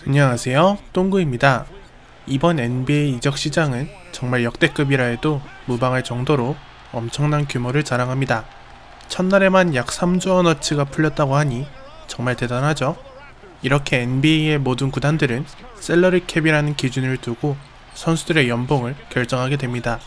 안녕하세요, 똥구입니다. 이번 NBA 이적 시장은 정말 역대급이라 해도 무방할 정도로 엄청난 규모를 자랑합니다. 첫날에만 약 3조 원어치가 풀렸다고 하니 정말 대단하죠. 이렇게 NBA의 모든 구단들은 셀러리 캡이라는 기준을 두고 선수들의 연봉을 결정하게 됩니다.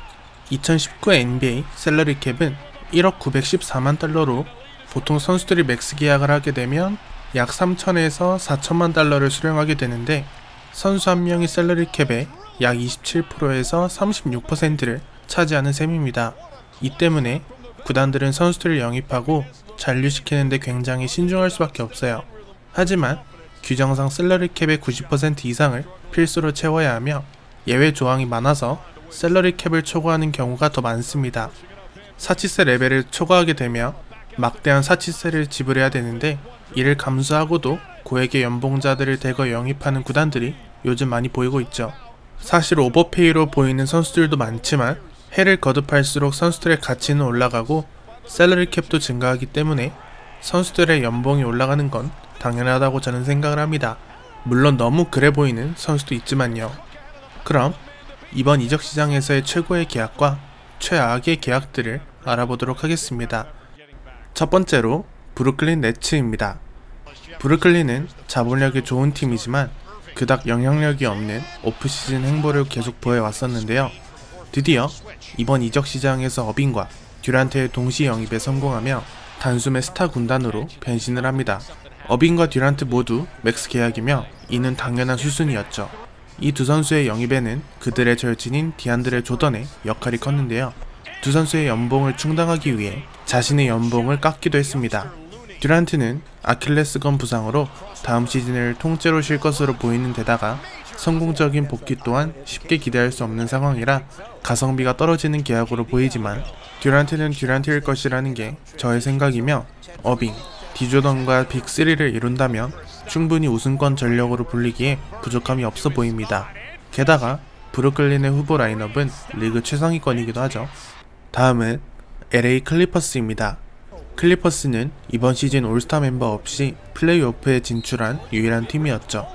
2019 NBA 셀러리 캡은 1억 914만 달러로 보통 선수들이 맥스 계약을 하게 되면 약 3천에서 4천만 달러를 수령하게 되는데, 선수 한 명이 셀러리 캡의 약 27%에서 36%를 차지하는 셈입니다. 이 때문에 구단들은 선수들을 영입하고 잔류시키는 데 굉장히 신중할 수밖에 없어요. 하지만 규정상 셀러리 캡의 90% 이상을 필수로 채워야 하며 예외 조항이 많아서 셀러리 캡을 초과하는 경우가 더 많습니다. 사치세 레벨을 초과하게 되며 막대한 사치세를 지불해야 되는데, 이를 감수하고도 고액의 연봉자들을 대거 영입하는 구단들이 요즘 많이 보이고 있죠. 사실 오버페이로 보이는 선수들도 많지만 해를 거듭할수록 선수들의 가치는 올라가고 셀러리 캡도 증가하기 때문에 선수들의 연봉이 올라가는 건 당연하다고 저는 생각을 합니다. 물론 너무 그래 보이는 선수도 있지만요. 그럼 이번 이적 시장에서의 최고의 계약과 최악의 계약들을 알아보도록 하겠습니다. 첫 번째로 브루클린 네츠입니다. 브루클린은 자본력이 좋은 팀이지만 그닥 영향력이 없는 오프시즌 행보를 계속 보여왔었는데요. 드디어 이번 이적 시장에서 어빙과 듀란트의 동시 영입에 성공하며 단숨에 스타 군단으로 변신을 합니다. 어빙과 듀란트 모두 맥스 계약이며 이는 당연한 수순이었죠. 이 두 선수의 영입에는 그들의 절친인 디안드레 조던의 역할이 컸는데요. 두 선수의 연봉을 충당하기 위해 자신의 연봉을 깎기도 했습니다. 듀란트는 아킬레스건 부상으로 다음 시즌을 통째로 쉴 것으로 보이는 데다가 성공적인 복귀 또한 쉽게 기대할 수 없는 상황이라 가성비가 떨어지는 계약으로 보이지만, 듀란트는 듀란트일 것이라는 게 저의 생각이며 어빙, 디조던과 빅3를 이룬다면 충분히 우승권 전력으로 불리기에 부족함이 없어 보입니다. 게다가 브루클린의 후보 라인업은 리그 최상위권이기도 하죠. 다음은 LA 클리퍼스입니다. 클리퍼스는 이번 시즌 올스타 멤버 없이 플레이오프에 진출한 유일한 팀이었죠.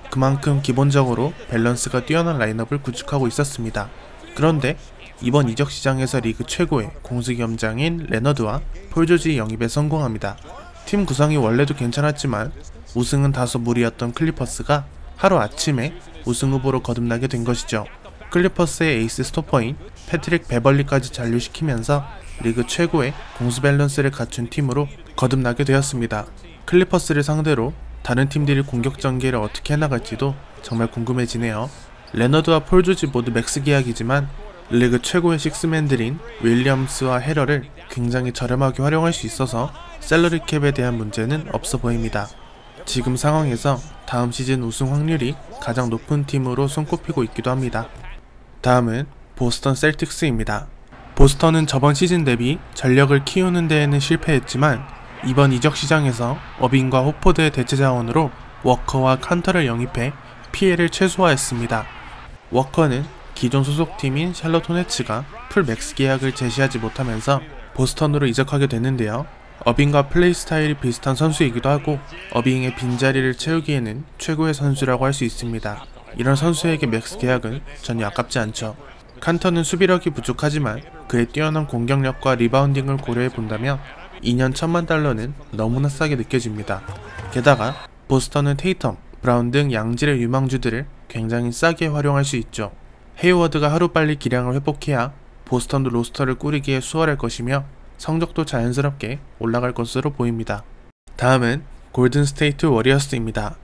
그만큼 기본적으로 밸런스가 뛰어난 라인업을 구축하고 있었습니다. 그런데 이번 이적 시장에서 리그 최고의 공수겸장인 레너드와 폴 조지 영입에 성공합니다. 팀 구성이 원래도 괜찮았지만 우승은 다소 무리였던 클리퍼스가 하루아침에 우승 후보로 거듭나게 된 것이죠. 클리퍼스의 에이스 스토퍼인 패트릭 베벌리까지 잔류시키면서 리그 최고의 공수 밸런스를 갖춘 팀으로 거듭나게 되었습니다. 클리퍼스를 상대로 다른 팀들이 공격 전개를 어떻게 해나갈지도 정말 궁금해지네요. 레너드와 폴 조지 모두 맥스 계약이지만 리그 최고의 식스맨들인 윌리엄스와 헤러를 굉장히 저렴하게 활용할 수 있어서 셀러리 캡에 대한 문제는 없어 보입니다. 지금 상황에서 다음 시즌 우승 확률이 가장 높은 팀으로 손꼽히고 있기도 합니다. 다음은 보스턴 셀틱스입니다. 보스턴은 저번 시즌 대비 전력을 키우는 데에는 실패했지만 이번 이적 시장에서 어빙과 호포드의 대체 자원으로 워커와 칸터를 영입해 피해를 최소화했습니다. 워커는 기존 소속팀인 샬럿 호네츠가 풀 맥스 계약을 제시하지 못하면서 보스턴으로 이적하게 됐는데요. 어빙과 플레이 스타일이 비슷한 선수이기도 하고 어빙의 빈자리를 채우기에는 최고의 선수라고 할 수 있습니다. 이런 선수에게 맥스 계약은 전혀 아깝지 않죠. 칸터는 수비력이 부족하지만 그의 뛰어난 공격력과 리바운딩을 고려해 본다면 2년 1,000만 달러는 너무나 싸게 느껴집니다. 게다가 보스턴은 테이텀, 브라운 등 양질의 유망주들을 굉장히 싸게 활용할 수 있죠. 헤이워드가 하루빨리 기량을 회복해야 보스턴도 로스터를 꾸리기에 수월할 것이며 성적도 자연스럽게 올라갈 것으로 보입니다. 다음은 골든 스테이트 워리어스입니다.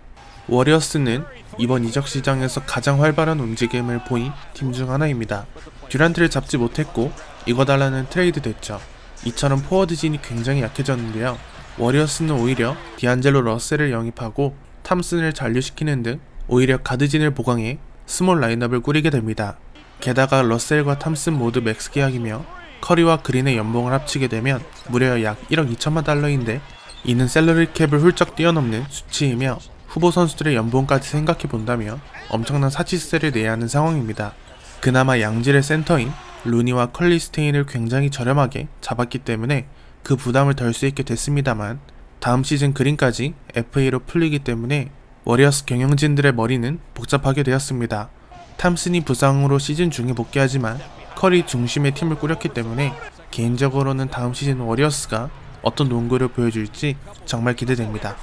워리어스는 이번 이적 시장에서 가장 활발한 움직임을 보인 팀 중 하나입니다. 듀란트를 잡지 못했고 이거 달라는 트레이드 됐죠. 이처럼 포워드진이 굉장히 약해졌는데요. 워리어스는 오히려 디안젤로 러셀을 영입하고 탐슨을 잔류시키는 등 오히려 가드진을 보강해 스몰 라인업을 꾸리게 됩니다. 게다가 러셀과 탐슨 모두 맥스 계약이며 커리와 그린의 연봉을 합치게 되면 무려 약 1억 2천만 달러인데 이는 셀러리 캡을 훌쩍 뛰어넘는 수치이며 후보 선수들의 연봉까지 생각해본다면 엄청난 사치세를 내야 하는 상황입니다. 그나마 양질의 센터인 루니와 컬리스테인을 굉장히 저렴하게 잡았기 때문에 그 부담을 덜 수 있게 됐습니다만, 다음 시즌 그린까지 FA로 풀리기 때문에 워리어스 경영진들의 머리는 복잡하게 되었습니다. 탐슨이 부상으로 시즌 중에 복귀하지만 커리 중심의 팀을 꾸렸기 때문에 개인적으로는 다음 시즌 워리어스가 어떤 농구를 보여줄지 정말 기대됩니다.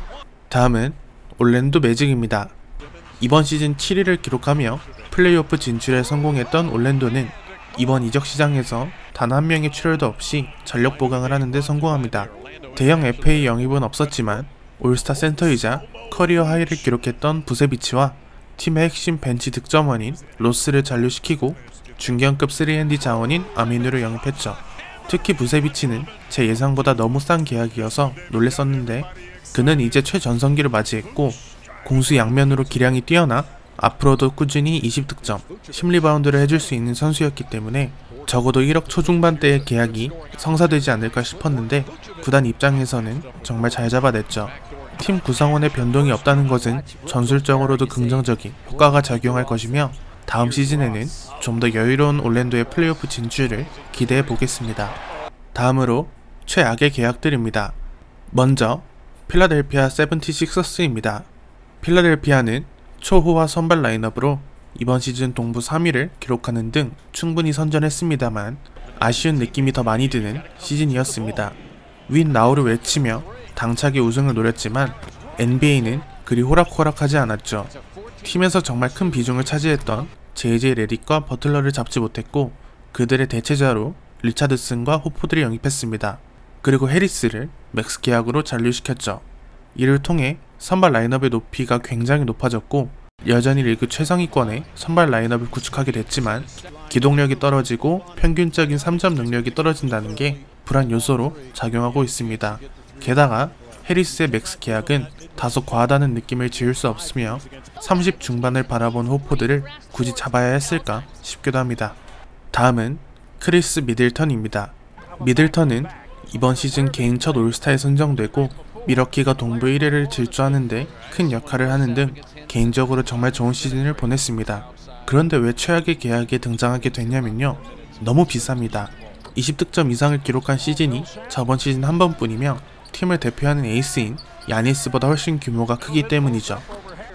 다음은 올랜도 매직입니다. 이번 시즌 7위를 기록하며 플레이오프 진출에 성공했던 올랜도는 이번 이적 시장에서 단 한 명의 출혈도 없이 전력 보강을 하는데 성공합니다. 대형 FA 영입은 없었지만 올스타 센터이자 커리어 하이를 기록했던 부세비치와 팀의 핵심 벤치 득점원인 로스를 잔류시키고 중견급 3&D 자원인 아미누를 영입했죠. 특히 부세비치는 제 예상보다 너무 싼 계약이어서 놀랬었는데 그는 이제 최전성기를 맞이했고 공수 양면으로 기량이 뛰어나 앞으로도 꾸준히 20득점, 10리바운드를 해줄 수 있는 선수였기 때문에 적어도 1억 초중반대의 계약이 성사되지 않을까 싶었는데 구단 입장에서는 정말 잘 잡아냈죠. 팀 구성원의 변동이 없다는 것은 전술적으로도 긍정적인 효과가 작용할 것이며 다음 시즌에는 좀 더 여유로운 올랜도의 플레이오프 진출을 기대해 보겠습니다. 다음으로 최악의 계약들입니다. 먼저 필라델피아 세븐티식서스입니다. 필라델피아는 초호화 선발 라인업으로 이번 시즌 동부 3위를 기록하는 등 충분히 선전했습니다만 아쉬운 느낌이 더 많이 드는 시즌이었습니다. 윈 나우를 외치며 당차게 우승을 노렸지만 NBA는 그리 호락호락하지 않았죠. 팀에서 정말 큰 비중을 차지했던 JJ 레딕과 버틀러를 잡지 못했고 그들의 대체자로 리차드슨과 호포드를 영입했습니다. 그리고 해리스를 맥스 계약으로 잔류시켰죠. 이를 통해 선발 라인업의 높이가 굉장히 높아졌고 여전히 리그 최상위권의 선발 라인업을 구축하게 됐지만 기동력이 떨어지고 평균적인 3점 능력이 떨어진다는 게 불안 요소로 작용하고 있습니다. 게다가 해리스의 맥스 계약은 다소 과하다는 느낌을 지울 수 없으며 30 중반을 바라본 호포드를 굳이 잡아야 했을까 싶기도 합니다. 다음은 크리스 미들턴입니다. 미들턴은 이번 시즌 개인 첫 올스타에 선정되고 미러키가 동부 1위를 질주하는데 큰 역할을 하는 등 개인적으로 정말 좋은 시즌을 보냈습니다. 그런데 왜 최악의 계약에 등장하게 됐냐면요. 너무 비쌉니다. 20득점 이상을 기록한 시즌이 저번 시즌 한 번뿐이며 팀을 대표하는 에이스인 야니스보다 훨씬 규모가 크기 때문이죠.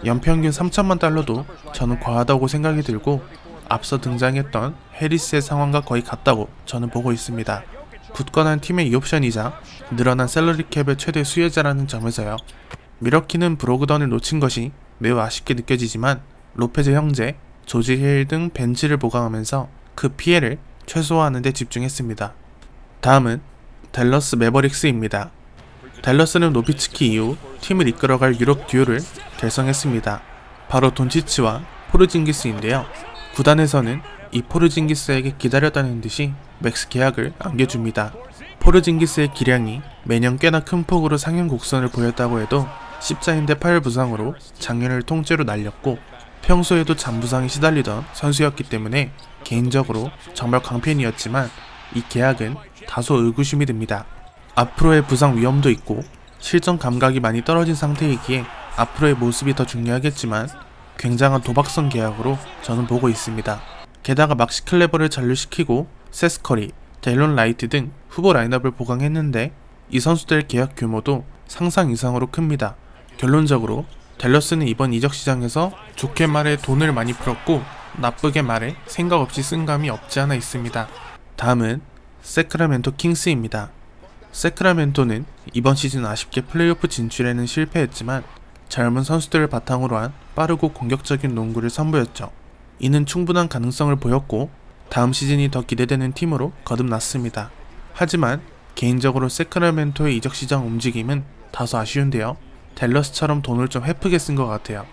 연평균 3천만 달러도 저는 과하다고 생각이 들고 앞서 등장했던 해리스의 상황과 거의 같다고 저는 보고 있습니다. 굳건한 팀의 2옵션이자 늘어난 셀러리 캡의 최대 수혜자라는 점에서요. 미러키는 브로그던을 놓친 것이 매우 아쉽게 느껴지지만 로페즈 형제, 조지 힐 등 벤치를 보강하면서 그 피해를 최소화하는 데 집중했습니다. 다음은 댈러스 매버릭스입니다. 댈러스는 노비츠키 이후 팀을 이끌어갈 유럽 듀오를 결성했습니다. 바로 돈치치와 포르징기스인데요. 구단에서는 이 포르징기스에게 기다렸다는 듯이 맥스 계약을 안겨줍니다. 포르징기스의 기량이 매년 꽤나 큰 폭으로 상향 곡선을 보였다고 해도 십자인대 팔 부상으로 작년을 통째로 날렸고 평소에도 잔부상에 시달리던 선수였기 때문에 개인적으로 정말 광팬이었지만 이 계약은 다소 의구심이 듭니다. 앞으로의 부상 위험도 있고 실전 감각이 많이 떨어진 상태이기에 앞으로의 모습이 더 중요하겠지만 굉장한 도박성 계약으로 저는 보고 있습니다. 게다가 막시 클레버를 잔류시키고 세스 커리, 데일론 라이트 등 후보 라인업을 보강했는데 이 선수들의 계약 규모도 상상 이상으로 큽니다. 결론적으로 댈러스는 이번 이적 시장에서 좋게 말해 돈을 많이 풀었고 나쁘게 말해 생각 없이 쓴 감이 없지 않아 있습니다. 다음은 세크라멘토 킹스입니다. 세크라멘토는 이번 시즌 아쉽게 플레이오프 진출에는 실패했지만 젊은 선수들을 바탕으로 한 빠르고 공격적인 농구를 선보였죠. 이는 충분한 가능성을 보였고 다음 시즌이 더 기대되는 팀으로 거듭났습니다. 하지만 개인적으로 세크라멘토의 이적 시장 움직임은 다소 아쉬운데요. 댈러스처럼 돈을 좀 헤프게 쓴 것 같아요.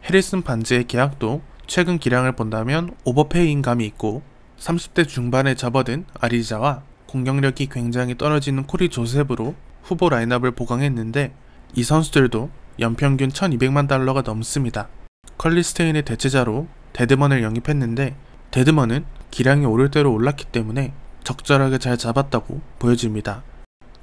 해리슨 반지의 계약도 최근 기량을 본다면 오버페이인 감이 있고 30대 중반에 접어든 아리자와 공격력이 굉장히 떨어지는 코리 조셉으로 후보 라인업을 보강했는데 이 선수들도 연평균 1200만 달러가 넘습니다. 컬리스테인의 대체자로 데드먼을 영입했는데 데드먼은 기량이 오를 대로 올랐기 때문에 적절하게 잘 잡았다고 보여집니다.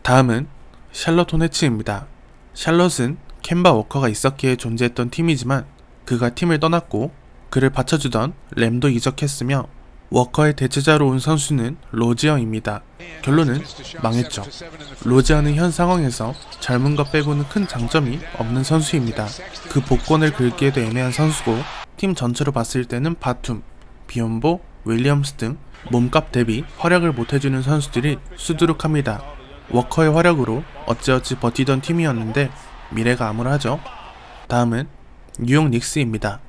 다음은 샬럿 호네츠입니다. 샬럿은 캔바 워커가 있었기에 존재했던 팀이지만 그가 팀을 떠났고 그를 받쳐주던 램도 이적했으며 워커의 대체자로 온 선수는 로지어입니다. 결론은 망했죠. 로지어는 현 상황에서 젊은 것 빼고는 큰 장점이 없는 선수입니다. 그 복권을 긁기에도 애매한 선수고 팀 전체로 봤을 때는 바툼, 비욘보, 윌리엄스 등 몸값 대비 활약을 못해주는 선수들이 수두룩합니다. 워커의 활약으로 어찌어찌 버티던 팀이었는데 미래가 암울하죠. 다음은 뉴욕 닉스입니다.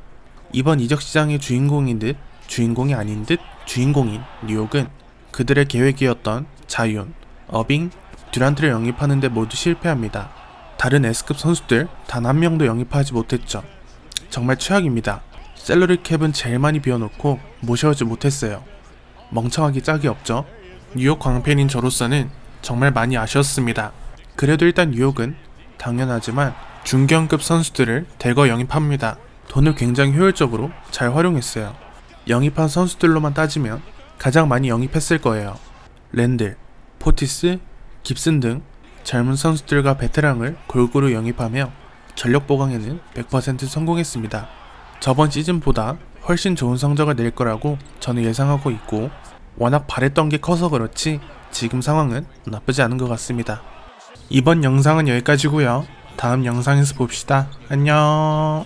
이번 이적 시장의 주인공인 듯 주인공이 아닌 듯 주인공인 뉴욕은 그들의 계획이었던 자이온, 어빙, 듀란트를 영입하는데 모두 실패합니다. 다른 S급 선수들 단 한 명도 영입하지 못했죠. 정말 최악입니다. 셀러리 캡은 제일 많이 비워놓고 모셔오지 못했어요. 멍청하기 짝이 없죠. 뉴욕 광팬인 저로서는 정말 많이 아쉬웠습니다. 그래도 일단 뉴욕은 당연하지만 중견급 선수들을 대거 영입합니다. 돈을 굉장히 효율적으로 잘 활용했어요. 영입한 선수들로만 따지면 가장 많이 영입했을 거예요. 랜들, 포티스, 깁슨 등 젊은 선수들과 베테랑을 골고루 영입하며 전력 보강에는 100% 성공했습니다. 저번 시즌보다 훨씬 좋은 성적을 낼 거라고 저는 예상하고 있고 워낙 바랬던 게 커서 그렇지 지금 상황은 나쁘지 않은 것 같습니다. 이번 영상은 여기까지고요. 다음 영상에서 봅시다. 안녕.